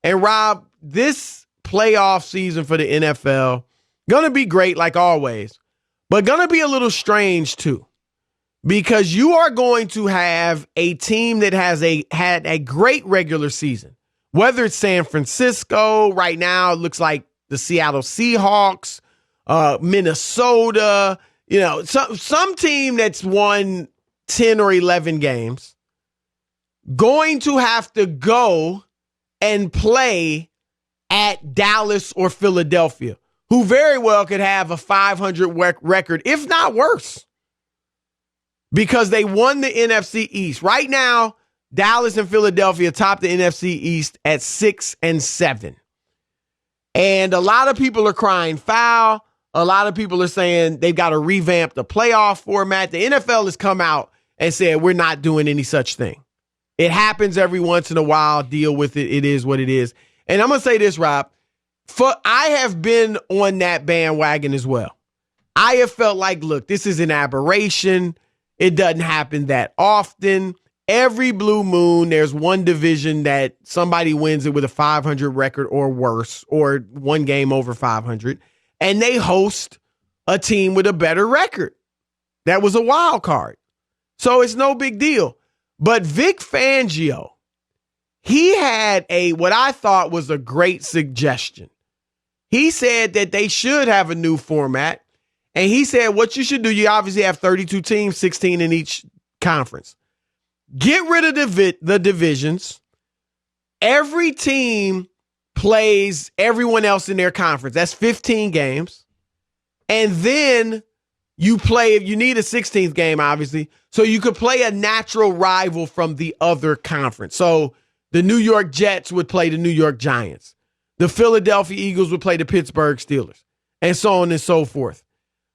And Rob, this playoff season for the NFL, going to be great like always, but going to be a little strange too. Because you are going to have a team that has had a great regular season. Whether it's San Francisco, right now it looks like the Seattle Seahawks, Minnesota, some team that's won 10 or 11 games, going to have to go and play at Dallas or Philadelphia, who very well could have a 500 record, if not worse, because they won the NFC East. Right now, Dallas and Philadelphia top the NFC East at 6-7. And a lot of people are crying foul. A lot of people are saying they've got to revamp the playoff format. The NFL has come out and said, we're not doing any such thing. It happens every once in a while. Deal with it. It is what it is. And I'm going to say this, Rob. I have been on that bandwagon as well. I have felt like, look, this is an aberration. It doesn't happen that often. Every blue moon, there's one division that somebody wins it with a 500 record or worse, or one game over 500, and they host a team with a better record. That was a wild card. So it's no big deal. But Vic Fangio, he had what I thought was a great suggestion. He said that they should have a new format. And he said, what you should do, you obviously have 32 teams, 16 in each conference. Get rid of the divisions. Every team plays everyone else in their conference. That's 15 games. And then you play, if you need a 16th game, obviously, so you could play a natural rival from the other conference. So the New York Jets would play the New York Giants. The Philadelphia Eagles would play the Pittsburgh Steelers, and so on and so forth.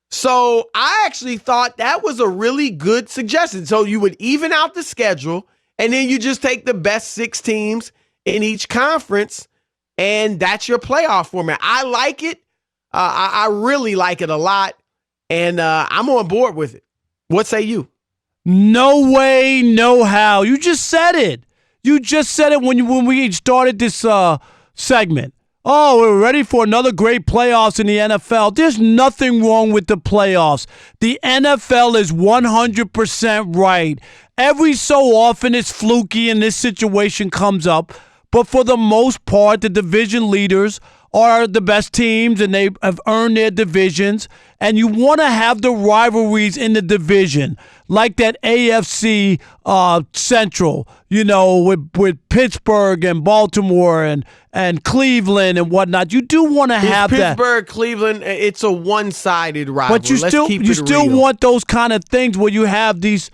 So I actually thought that was a really good suggestion. So you would even out the schedule, and then you just take the best 6 teams in each conference, and that's your playoff format. I like it. I really like it a lot, and I'm on board with it. What say you? No way, no how. You just said it. You just said it when we started this segment. Oh, we're ready for another great playoffs in the NFL. There's nothing wrong with the playoffs. The NFL is 100% right. Every so often it's fluky and this situation comes up. But for the most part, the division leaders are the best teams and they have earned their divisions. And you want to have the rivalries in the division, like that AFC Central, with Pittsburgh and Baltimore and Cleveland and whatnot. You do want to have that. Pittsburgh, Cleveland, it's a one-sided rivalry. But you still want those kind of things where you have these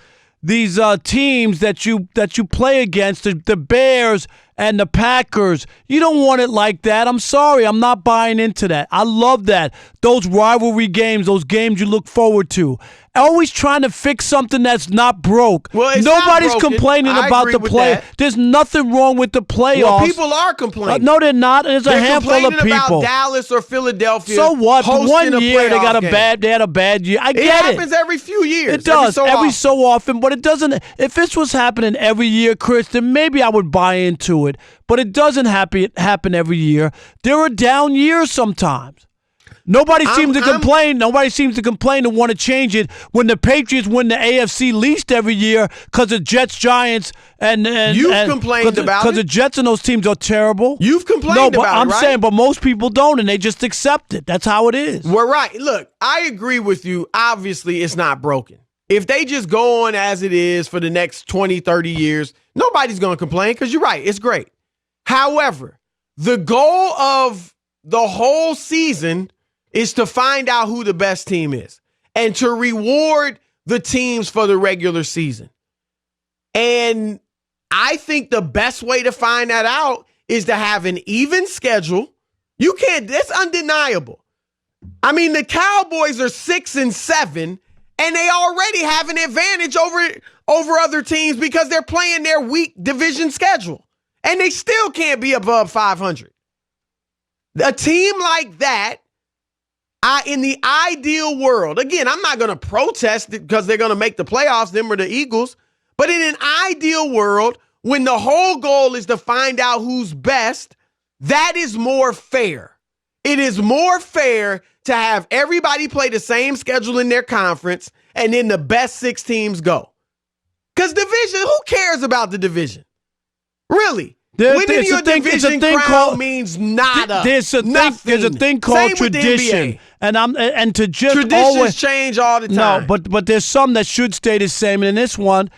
teams that you play against, the Bears and the Packers. You don't want it like that. I'm sorry. I'm not buying into that. I love that. Those rivalry games, those games you look forward to. Always trying to fix something that's not broke. Well, nobody's complaining about the play. There's nothing wrong with the playoffs. Well, people are complaining. No, they're not. There's a handful of people. About Dallas or Philadelphia. So what? One year they had a bad year. I get it. It happens every few years. It does every so often, but it doesn't. If this was happening every year, Chris, then maybe I would buy into it. But it doesn't happen every year. There are down years sometimes. Nobody seems to complain. Nobody seems to complain and want to change it when the Patriots win the AFC least every year because of Jets, Giants, and you've complained about it because the Jets and those teams are terrible. You've complained about it, I'm right? saying, but most people don't, and they just accept it. That's how it is. Well, right. Look, I agree with you. Obviously, it's not broken. If they just go on as it is for the next 20, 30 years, nobody's going to complain because you're right. It's great. However, the goal of the whole season is to find out who the best team is and to reward the teams for the regular season. And I think the best way to find that out is to have an even schedule. That's undeniable. I mean, the Cowboys are 6-7, and they already have an advantage over other teams because they're playing their weak division schedule, and they still can't be above 500. A team like that, in the ideal world, again, I'm not going to protest it because they're going to make the playoffs, them or the Eagles, but in an ideal world, when the whole goal is to find out who's best, That is more fair. It is more fair to have everybody play the same schedule in their conference and then the best 6 teams go. Because division, who cares about the division? Really? Winning your division crown means nada. There's a thing called tradition, and to just traditions always change all the time. No, but there's some that should stay the same. And in this one,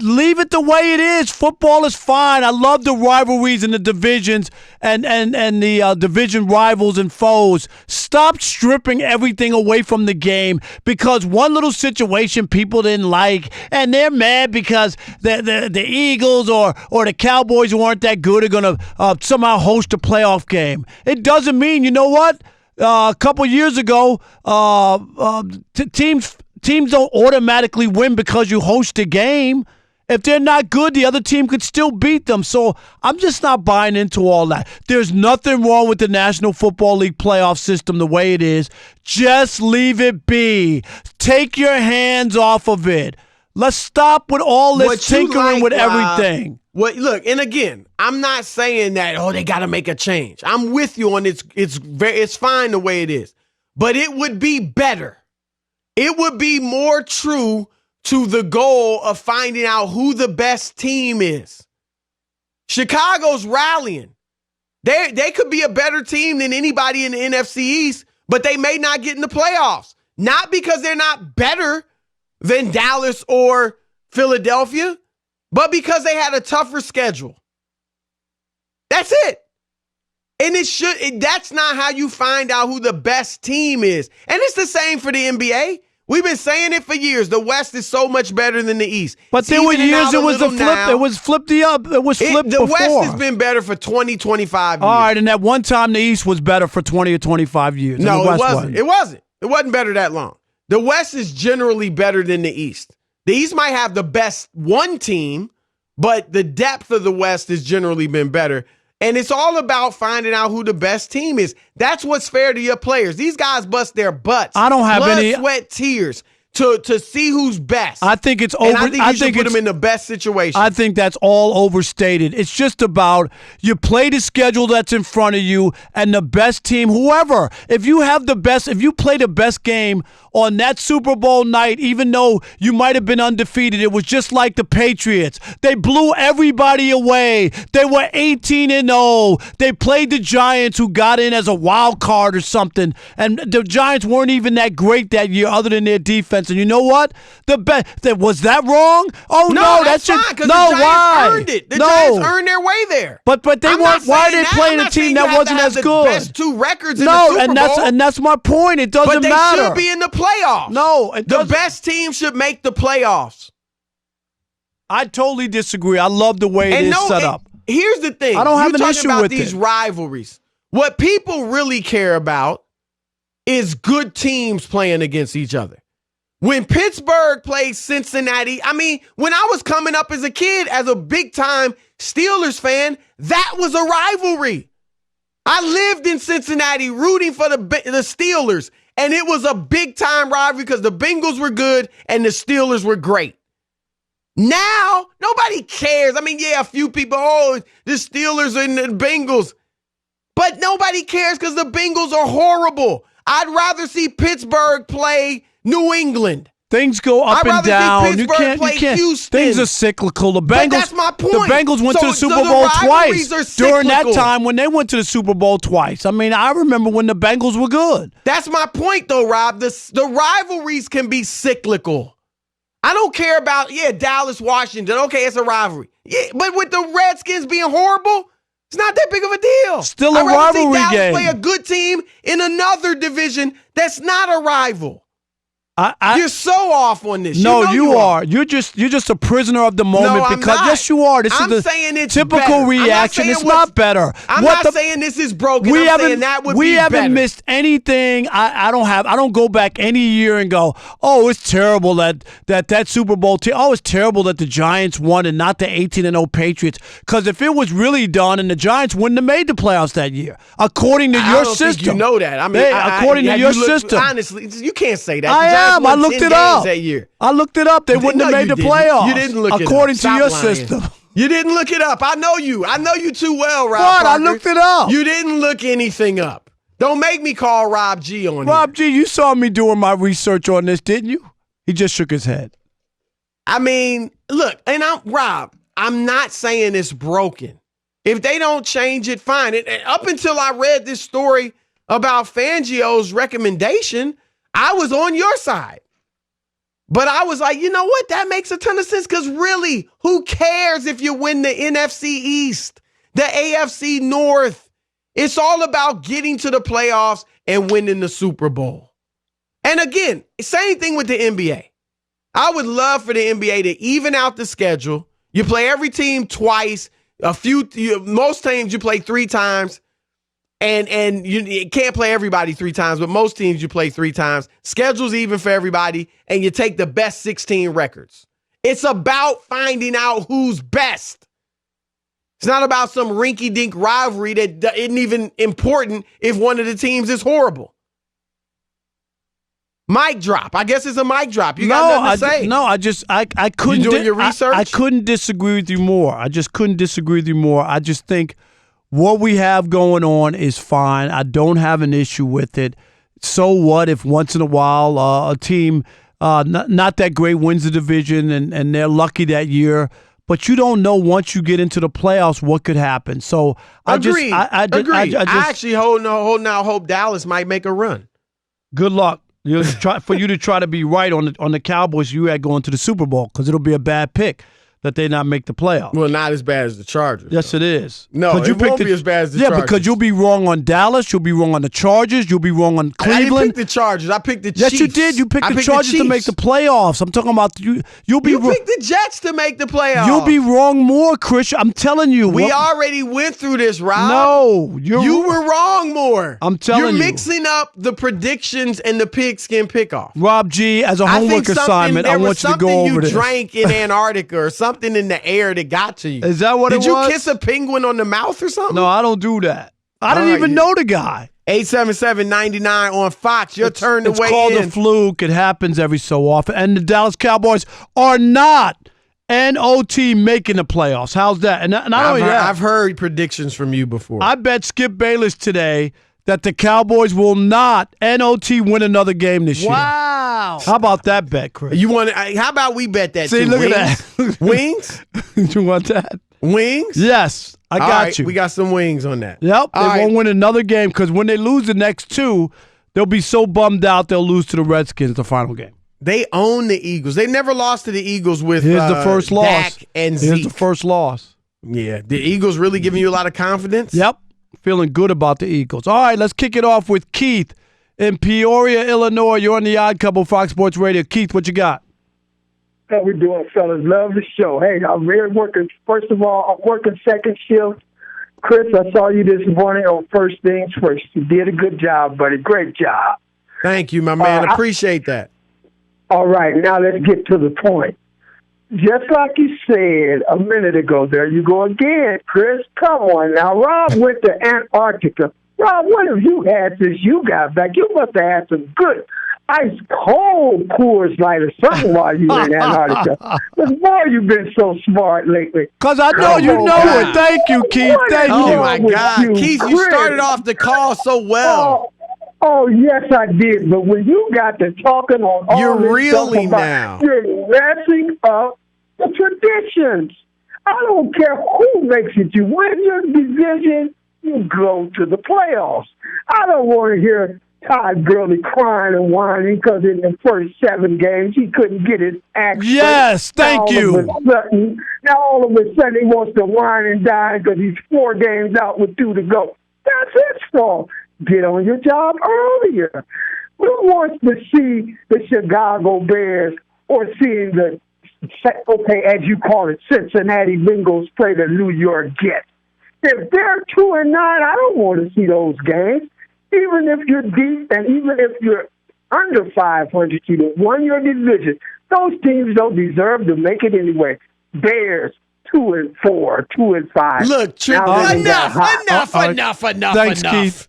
leave it the way it is. Football is fine. I love the rivalries in the divisions and the division rivals and foes. Stop stripping everything away from the game because one little situation people didn't like, and they're mad because the Eagles or the Cowboys who aren't that good are going to somehow host a playoff game. It doesn't mean, you know what? A couple years ago, teams don't automatically win because you host a game. If they're not good, the other team could still beat them. So I'm just not buying into all that. There's nothing wrong with the National Football League playoff system the way it is. Just leave it be. Take your hands off of it. Let's stop with all this tinkering with everything. Look, and again, I'm not saying that, they got to make a change. I'm with you on it. It's fine the way it is. But it would be better. It would be more true to the goal of finding out who the best team is. Chicago's rallying. They could be a better team than anybody in the NFC East, but they may not get in the playoffs. Not because they're not better than Dallas or Philadelphia, but because they had a tougher schedule. That's it. And that's not how you find out who the best team is. And it's the same for the NBA. We've been saying it for years. The West is so much better than the East. But there were years it was the flip. It was flipped before. The West has been better for 20, 25 years. All right, and at one time the East was better for 20 or 25 years. No, it wasn't. It wasn't. It wasn't better that long. The West is generally better than the East. The East might have the best one team, but the depth of the West has generally been better. And it's all about finding out who the best team is. That's what's fair to your players. These guys bust their butts. I don't have blood, sweat, tears to see who's best. I think it's over. And I think you should put them in the best situation. I think that's all overstated. It's just about you play the schedule that's in front of you and the best team, whoever. If you play the best game on that Super Bowl night, even though you might have been undefeated, it was just like the Patriots. They blew everybody away. They were 18-0. They played the Giants, who got in as a wild card or something, and the Giants weren't even that great that year other than their defense. And you know what? Was that wrong? Oh, no, that's fine, because the Giants earned it. The Giants earned their way there. But they weren't. Why are they playing a team that wasn't as good? Best 2 records in the Super Bowl. and that's my point. It doesn't matter. But they should be in the playoffs. No, the best team should make the playoffs. I totally disagree. I love the way it is set up. Here's the thing. I don't have an issue with these rivalries. What people really care about is good teams playing against each other. When Pittsburgh plays Cincinnati, when I was coming up as a kid, as a big-time Steelers fan, that was a rivalry. I lived in Cincinnati rooting for the Steelers, and it was a big-time rivalry because the Bengals were good and the Steelers were great. Now, nobody cares. A few people, the Steelers and the Bengals. But nobody cares because the Bengals are horrible. I'd rather see Pittsburgh play New England. Things go up and down. You can't. Houston. Things are cyclical. The Bengals. But that's my point. The Bengals went to the Super Bowl twice during that time when they went to the Super Bowl twice. I remember when the Bengals were good. That's my point, though, Rob. The rivalries can be cyclical. I don't care about Dallas, Washington. Okay, it's a rivalry. Yeah, but with the Redskins being horrible, it's not that big of a deal. Still a rivalry game. Dallas play game. a good team in another division that's not a rival. You're so off on this. No, you are. You're just a prisoner of the moment. No, I'm because not. Yes, you are. This I'm is saying it's typical better. reaction. It's not better. I'm not saying this is broken. I'm saying that would be better. We haven't missed anything. I don't go back any year and go, it's terrible that Super Bowl team. It's terrible that the Giants won and not the 18-0 Patriots. Because if it was really done, and the Giants wouldn't have made the playoffs that year, according to your system. Think you know that. According to your system. Honestly, you can't say that. I looked it up. That year. I looked it up. They wouldn't have made the playoffs. You didn't look it up. According to your lying. system. You didn't look it up. I know you. I know you too well, Rob What? Parker. I looked it up. You didn't look anything up. Don't make me call Rob G on Rob here. G, you saw me doing my research on this, didn't you? He just shook his head. I mean, look, and I'm not saying it's broken. If they don't change it, fine. Up until I read this story about Fangio's recommendation, I was on your side. But I was like, you know what? That makes a ton of sense because really, who cares if you win the NFC East, the AFC North? It's all about getting to the playoffs and winning the Super Bowl. And again, same thing with the NBA. I would love for the NBA to even out the schedule. You play every team twice. Most teams you play 3 times. And you can't play everybody 3 times, but most teams you play 3 times. Schedule's even for everybody, and you take the best 16 records. It's about finding out who's best. It's not about some rinky-dink rivalry that isn't even important if one of the teams is horrible. Mic drop. I guess it's a mic drop. You got nothing to say. I couldn't. You doing your research? I couldn't disagree with you more. I just couldn't disagree with you more. I just think what we have going on is fine. I don't have an issue with it. So what if once in a while a team not that great wins the division and they're lucky that year, but you don't know once you get into the playoffs what could happen. So Agreed. I actually holding out hope Dallas might make a run. Good luck. For you to try to be right on the Cowboys, you had going to the Super Bowl because it'll be a bad pick that they not make the playoffs. Well, not as bad as the Chargers. Yes, it is. No, it won't be as bad as the Chargers. Yeah, because you'll be wrong on Dallas. You'll be wrong on the Chargers. You'll be wrong on Cleveland. I didn't pick the Chargers. I picked the Chiefs. Yes, you did. You picked the Chargers to make the playoffs. I'm talking about you. You picked the Jets to make the playoffs. You'll be wrong more, Chris. I'm telling you. We already went through this, Rob. No. You were wrong more. I'm telling you. You're mixing up the predictions and the pigskin pickoff. Rob G, as a homework assignment, I want you to go over this. There was something you drank in Antarctica or something in the air that got to you. Is that what it was? Did you kiss a penguin on the mouth or something? No, I don't do that. I didn't even know the guy. 877-99 on Fox. Your turn to weigh in. It's called a fluke. It happens every so often. And the Dallas Cowboys are not NOT making the playoffs. How's that? And not only that, I've heard predictions from you before. I bet Skip Bayless today that the Cowboys will not NOT win another game this year. Wow. How about that bet, Chris? How about we bet that? See, look at that. Wings? You want that? Wings? Yes. I got you. We got some wings on that. Yep. They won't win another game because when they lose the next 2, they'll be so bummed out they'll lose to the Redskins the final game. They own the Eagles. They never lost to the Eagles with Here's the first loss. Dak and Zeke. Here's the first loss. Yeah. The Eagles really giving you a lot of confidence? Yep. Feeling good about the Eagles. All right, let's kick it off with Keith in Peoria, Illinois. You're on the Odd Couple, Fox Sports Radio. Keith, what you got? How we doing, fellas? Love the show. Hey, I'm really working. First of all, I'm working second shift. Chris, I saw you this morning on First Things First. You did a good job, buddy. Great job. Thank you, my man. Appreciate that. All right, now let's get to the point. Just like you said a minute ago, there you go again, Chris. Come on now. Rob went to Antarctica. Rob, what have you had since you got back? You must have had some good ice cold Coors Light or something while you were in Antarctica. But boy, you've been so smart lately. Because I know you know it. Thank you, Keith. Thank you. Oh, my God. Keith, you started off the call so well. Oh, yes, I did. But when you got to talking on all you're this reeling stuff about, now. You're messing up the traditions. I don't care who makes it. You win your division, you go to the playoffs. I don't want to hear Todd Gurley crying and whining because in the first 7 games he couldn't get his act. Yes, thank you. Now all of a sudden he wants to whine and dine because he's 4 games out with 2 to go. That's his fault. Get on your job earlier. Who wants to see the Chicago Bears or seeing the, okay, as you call it, Cincinnati Bengals play the New York Jets? If they're 2-9, I don't want to see those games. Even if you're deep and even if you're under 500, you won your division. Those teams don't deserve to make it anyway. Bears, 2-4, 2-5. Look, enough. Thanks, Keith.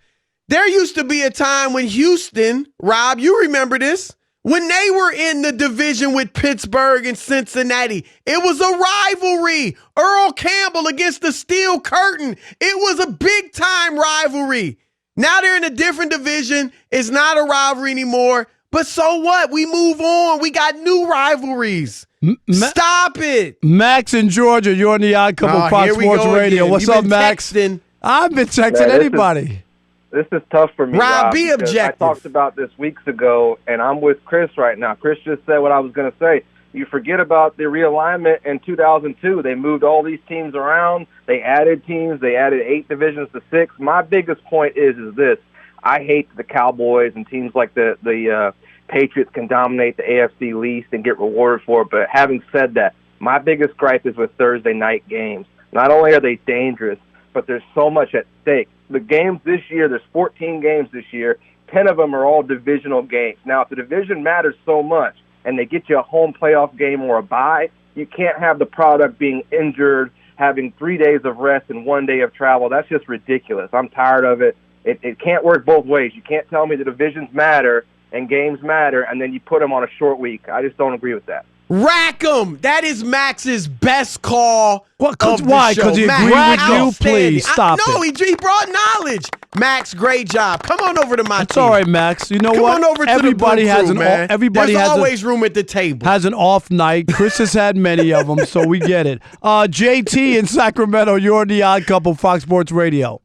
There used to be a time when Houston, Rob, you remember this, When they were in the division with Pittsburgh and Cincinnati, it was a rivalry. Earl Campbell against the Steel Curtain. It was a big-time rivalry. Now they're in a different division. It's not a rivalry anymore. But so what? We move on. We got new rivalries. Stop it. Max in Georgia, you're on the Odd Couple Fox Sports Radio. Again. What's up, Max? Texting. I've been texting anybody. This is tough for me, Rob, be because objective. I talked about this weeks ago, and I'm with Chris right now. Chris just said what I was going to say. You forget about the realignment in 2002. They moved all these teams around. They added teams. They added 8 divisions to 6. My biggest point is this. I hate the Cowboys and teams like the Patriots can dominate the AFC least and get rewarded for it. But having said that, my biggest gripe is with Thursday night games. Not only are they dangerous, but there's so much at stake. The games this year, there's 14 games this year. 10 of them are all divisional games. Now, if the division matters so much and they get you a home playoff game or a bye, you can't have the product being injured, having 3 days of rest and 1 day of travel. That's just ridiculous. I'm tired of it. It can't work both ways. You can't tell me the divisions matter and games matter, and then you put them on a short week. I just don't agree with that. Rack 'em. That is Max's best call. Well, of the why? show. Because he Max, agreed with you? outstanding. Please stop No, it. he brought knowledge. Max, great job. Come on over to my It's team. all right, Max. You know Come what? on over to everybody the has crew, an man. everybody There's has always room at the table. has an off night. Chris has had many of them, so we get it. JT in Sacramento, you're on the Odd Couple, Fox Sports Radio.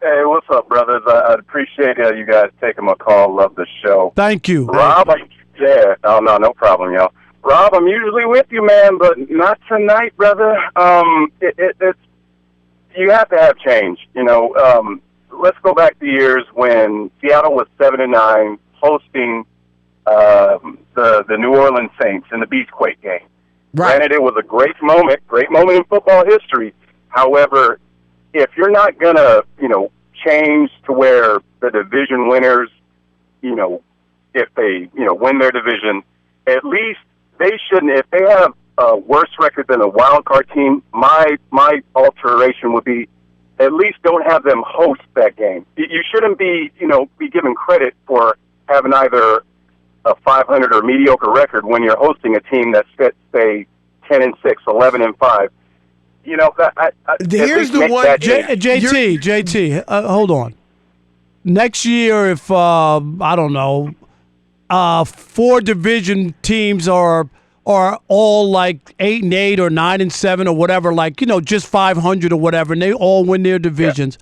Hey, what's up, brothers? I appreciate you guys taking my call. Love the show. Thank you. Rob, no problem, y'all. Rob, I'm usually with you, man, but not tonight, brother. It's you have to have change. Let's go back to years when Seattle was 7-9, hosting the New Orleans Saints in the Beachquake game. Right. Granted, it was a great moment in football history. However, if you're not gonna, change to where the division winners, if they, win their division, at least they shouldn't. If they have a worse record than a wild card team, my alteration would be at least don't have them host that game. You shouldn't be given credit for having either a 500 or mediocre record when you're hosting a team that's say 10-6, 11-5. Here's the one, JT, hold on. Next year, if I don't know, 4 division teams are all like 8-8 or 9-7 or whatever, just 500 or whatever, and they all win their divisions.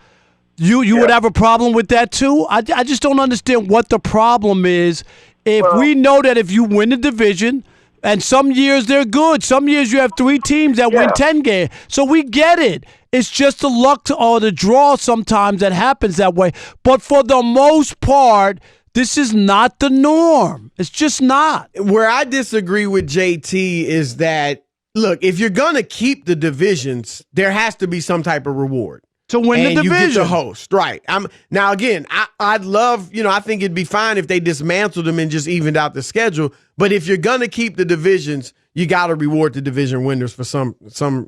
Yeah. You would have a problem with that too? I just don't understand what the problem is. If we know that if you win the division. And some years they're good. Some years you have 3 teams that win 10 games. So we get it. It's just the luck or the draw sometimes that happens that way. But for the most part, this is not the norm. It's just not. Where I disagree with JT is that, look, if you're going to keep the divisions, there has to be some type of reward. To win the division. You get to host, right. Now, again, I'd love, I think it'd be fine if they dismantled them and just evened out the schedule. But if you're going to keep the divisions, you got to reward the division winners for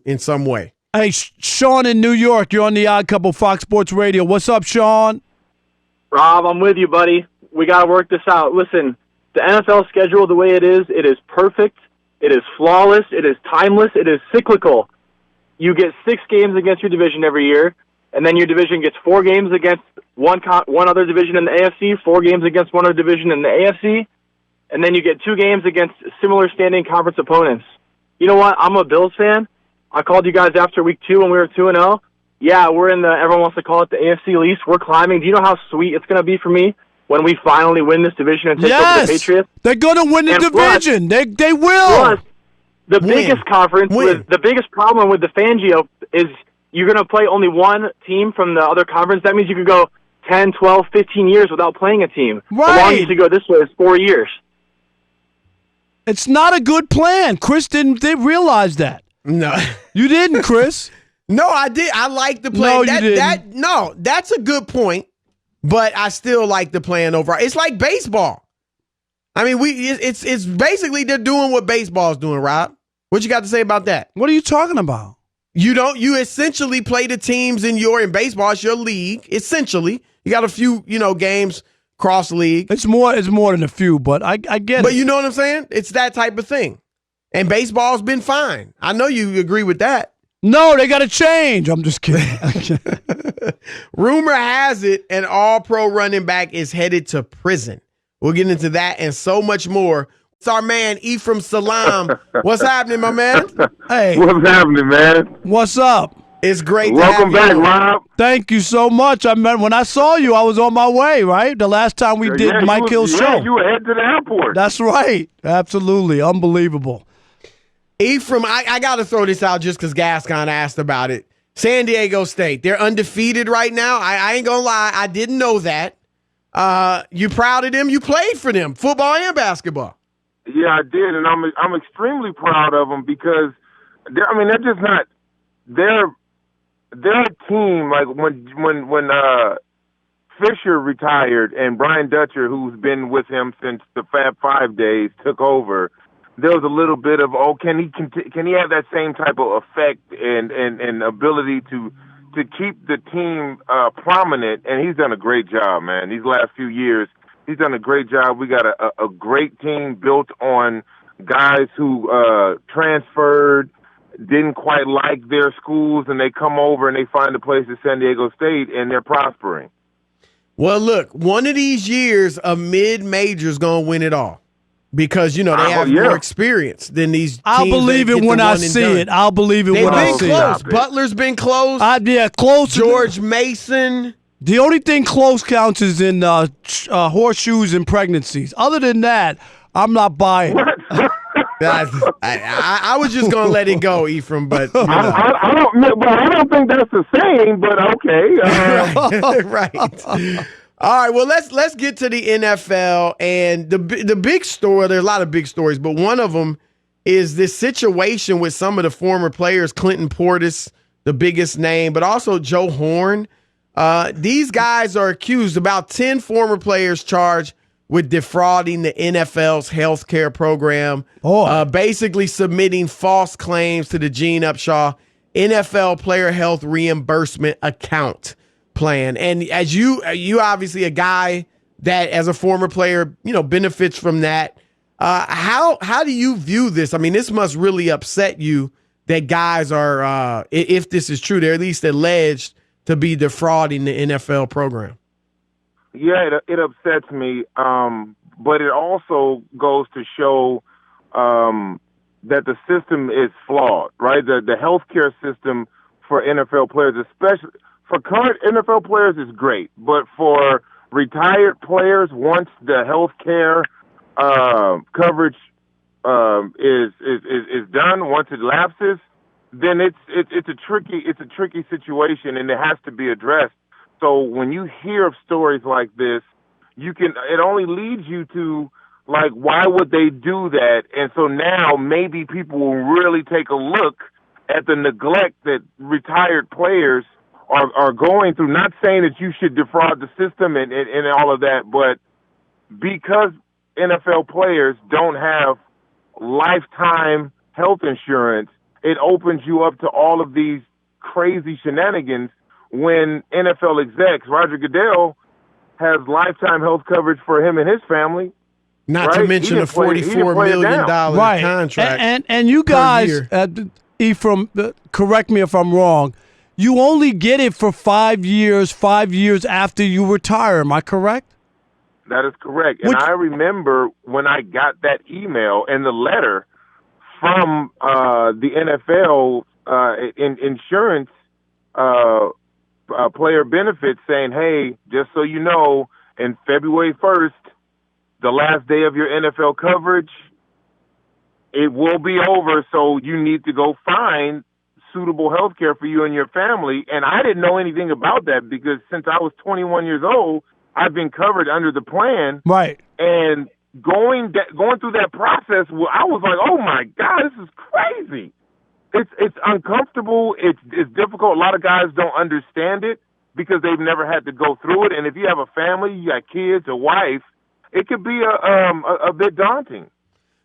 in some way. Hey, Sean in New York, you're on the Odd Couple Fox Sports Radio. What's up, Sean? Rob, I'm with you, buddy. We got to work this out. Listen, the NFL schedule, the way it is perfect. It is flawless. It is timeless. It is cyclical. You get 6 games against your division every year. And then your division gets 4 games against one other division in the AFC, 4 games against one other division in the AFC, and then you get 2 games against similar standing conference opponents. You know what? I'm a Bills fan. I called you guys after week 2 when we were 2-0. Yeah, we're in everyone wants to call it the AFC least. We're climbing. Do you know how sweet it's going to be for me when we finally win this division and take over the Patriots? They're going to win the division. They will. Plus, the biggest the biggest problem with the Fangio is you're going to play only one team from the other conference. That means you could go 10, 12, 15 years without playing a team. Right. The longest you go this way is 4 years. It's not a good plan. Chris didn't realize that. No. You didn't, Chris. No, I did. I like the plan. No, you didn't. That's a good point, but I still like the plan overall. It's like baseball. I mean, it's basically they're doing what baseball's doing, Rob. What you got to say about that? What are you talking about? You essentially play the teams in baseball, it's your league. Essentially, you got a few, games cross league. It's more than a few, but I get it. But you know what I'm saying? It's that type of thing. And baseball's been fine. I know you agree with that. No, they got to change. I'm just kidding. Rumor has it an all-pro running back is headed to prison. We'll get into that and so much more. It's our man, Ephraim Salam. What's happening, my man? Hey. What's happening, man? What's up? It's great to Welcome have you back, on. Rob. Thank you so much. When I saw you, I was on my way, right? The last time we did Mike Hill's show. You were headed to the airport. That's right. Absolutely. Unbelievable. Ephraim, I got to throw this out just because Gascon asked about it. San Diego State, they're undefeated right now. I ain't going to lie. I didn't know that. You proud of them? You played for them, football and basketball. Yeah, I did, and I'm extremely proud of them because they're just not they're a team. Like when Fisher retired and Brian Dutcher, who's been with him since the Fab 5 days, took over, there was a little bit of, can he have that same type of effect and ability to keep the team prominent? And he's done a great job, man. These last few years, he's done a great job. We got a great team built on guys who transferred, didn't quite like their schools, and they come over and they find a place at San Diego State, and they're prospering. Well, look, one of these years, a mid-major's going to win it all. Because, they have more experience than these teams. I'll believe it when I see it. I'll believe it when I see it. They've been close. Butler's been close. Yeah, close. George Mason. The only thing close counts is in horseshoes and pregnancies. Other than that, I'm not buying. I was just going to let it go, Ephraim, but I don't think that's the same, but okay. Right. All right, well, let's get to the NFL and the big story. There's a lot of big stories, but one of them is this situation with some of the former players, Clinton Portis, the biggest name, but also Joe Horn. These guys are accused, about 10 former players charged with defrauding the NFL's healthcare program, basically submitting false claims to the Gene Upshaw NFL Player Health Reimbursement Account plan. And as you obviously a guy that as a former player, benefits from that. How do you view this? I mean, this must really upset you that guys are, if this is true, they're at least alleged to be defrauding the NFL program. Yeah, it upsets me, but it also goes to show that the system is flawed, right? The healthcare system for NFL players, especially for current NFL players, is great, but for retired players, once the healthcare coverage is done, once it lapses, then it's a tricky situation, and it has to be addressed. So when you hear of stories like this, it only leads you to, like, why would they do that? And so now maybe people will really take a look at the neglect that retired players are going through. Not saying that you should defraud the system and all of that, but because NFL players don't have lifetime health insurance, it opens you up to all of these crazy shenanigans when NFL execs, Roger Goodell, has lifetime health coverage for him and his family. Not to mention a $44 million contract. And you guys, Ephraim, correct me if I'm wrong, you only get it for 5 years after you retire. Am I correct? That is correct. And I remember when I got that email and the letter from the NFL insurance player benefits saying, hey, just so you know, in February 1st, the last day of your NFL coverage, it will be over, so you need to go find suitable health care for you and your family. And I didn't know anything about that because since I was 21 years old, I've been covered under the plan. Right. And going through that process, I was like, oh, my God, this is crazy. It's uncomfortable. It's difficult. A lot of guys don't understand it because they've never had to go through it. And if you have a family, you got kids, a wife, it could be a bit daunting.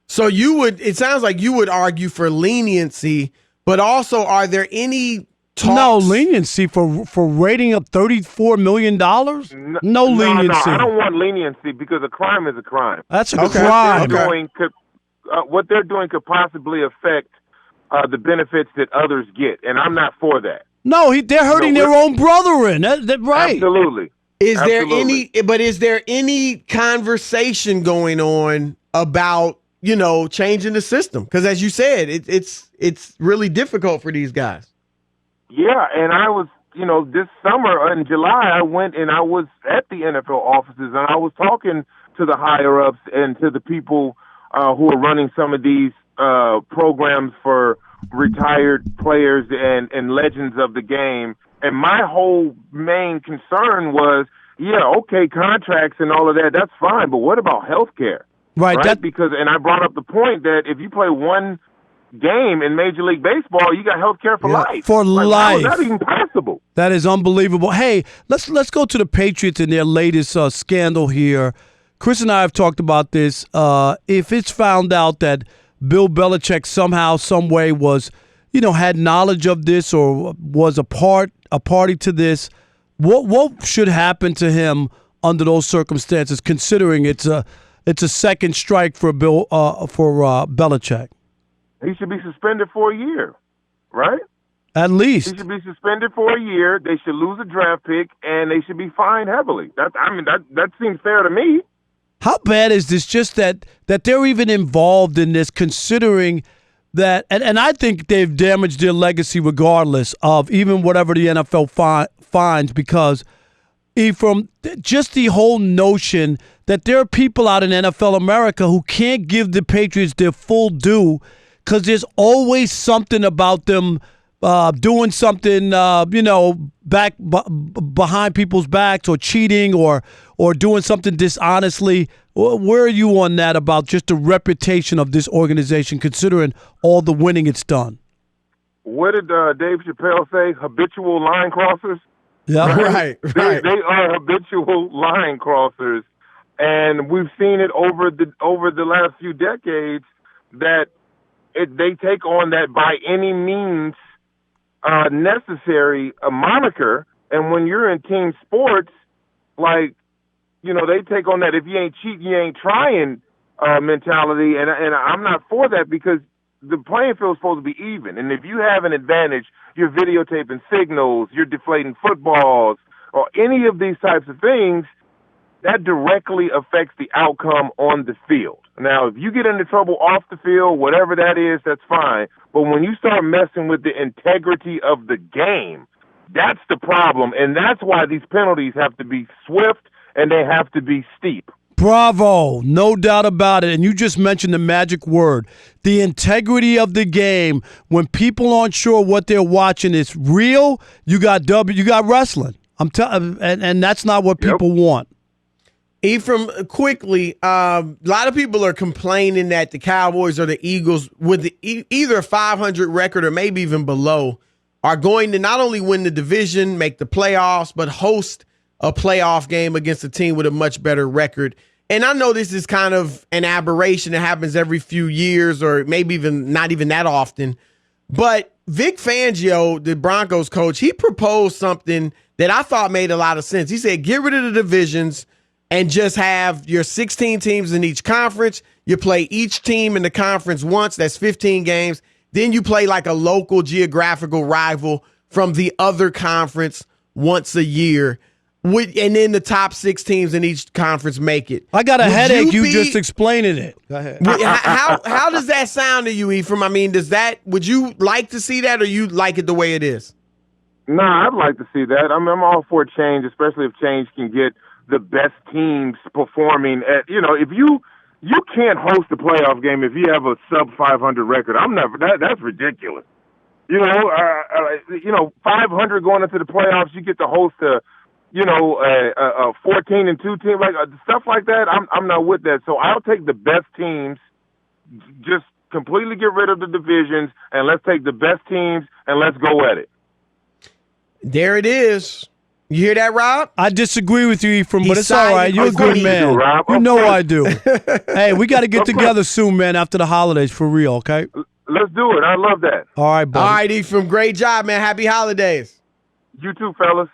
So it sounds like you would argue for leniency, but also are there any talks? No leniency for rating of $34 million? No leniency. No, I don't want leniency because a crime is a crime. That's a crime. What they're doing could possibly affect the benefits that others get, and I'm not for that. No, they're hurting their own brethren. Right. Absolutely. Is there any conversation going on about, changing the system? Because as you said, it's really difficult for these guys. Yeah, and I was, this summer in July, I went and I was at the NFL offices and I was talking to the higher ups and to the people who are running some of these programs for retired players and legends of the game. And my whole main concern was, contracts and all of that, that's fine, but what about health care? Right. And I brought up the point that if you play one game in Major League Baseball, you got health care for life. For life. How is that even possible? That is unbelievable. Hey, let's go to the Patriots and their latest scandal here. Chris and I have talked about this. If it's found out that Bill Belichick somehow, some way was, had knowledge of this or was a party to this, what should happen to him under those circumstances? Considering it's a second strike for Belichick. He should be suspended for a year, right? At least he should be suspended for a year. They should lose a draft pick, and they should be fined heavily. That seems fair to me. How bad is this? Just that they're even involved in this, considering that, and I think they've damaged their legacy regardless of even whatever the NFL finds, because Ephraim, just the whole notion that there are people out in NFL America who can't give the Patriots their full due because there's always something about them doing something, back behind people's backs or cheating or doing something dishonestly. Where are you on that about just the reputation of this organization, considering all the winning it's done? What did Dave Chappelle say? Habitual line crossers? Yeah, right. They are habitual line crossers, and we've seen it over the last few decades that they take on that by any means necessary a moniker. And when you're in team sports, they take on that if you ain't cheating, you ain't trying mentality. And I'm not for that because the playing field is supposed to be even. And if you have an advantage, you're videotaping signals, you're deflating footballs, or any of these types of things, that directly affects the outcome on the field. Now, if you get into trouble off the field, whatever that is, that's fine. But when you start messing with the integrity of the game, that's the problem. And that's why these penalties have to be swift and they have to be steep. Bravo. No doubt about it. And you just mentioned the magic word, the integrity of the game. When people aren't sure what they're watching is real, you got wrestling. And that's not what people want. Ephraim, quickly, a lot of people are complaining that the Cowboys or the Eagles, with either a 500 record or maybe even below, are going to not only win the division, make the playoffs, but host a playoff game against a team with a much better record. And I know this is kind of an aberration that happens every few years or maybe even not even that often. But Vic Fangio, the Broncos coach, he proposed something that I thought made a lot of sense. He said, get rid of the divisions and just have your 16 teams in each conference. You play each team in the conference once. That's 15 games. Then you play like a local geographical rival from the other conference once a year. And then the top 6 teams in each conference make it. I got a headache you just explaining it. Go ahead. How does that sound to you, Ephraim? I mean, would you like to see that, or you like it the way it is? No, I'd like to see that. I'm all for change, especially if change can get the best teams performing at, if you can't host a playoff game if you have a sub 500 record. That's ridiculous. 500 going into the playoffs, you get to host a 14-2 team, stuff like that. I'm not with that. So I'll take the best teams, just completely get rid of the divisions, and let's take the best teams and let's go at it. There it is. You hear that, Rob? I disagree with you, Ephraim, but it's all right. You're a good man. Rob. You know I do. Hey, we got to get together soon, man, after the holidays, for real, okay? Let's do it. I love that. All right, buddy. All right, Ephraim, great job, man. Happy holidays. You too, fellas.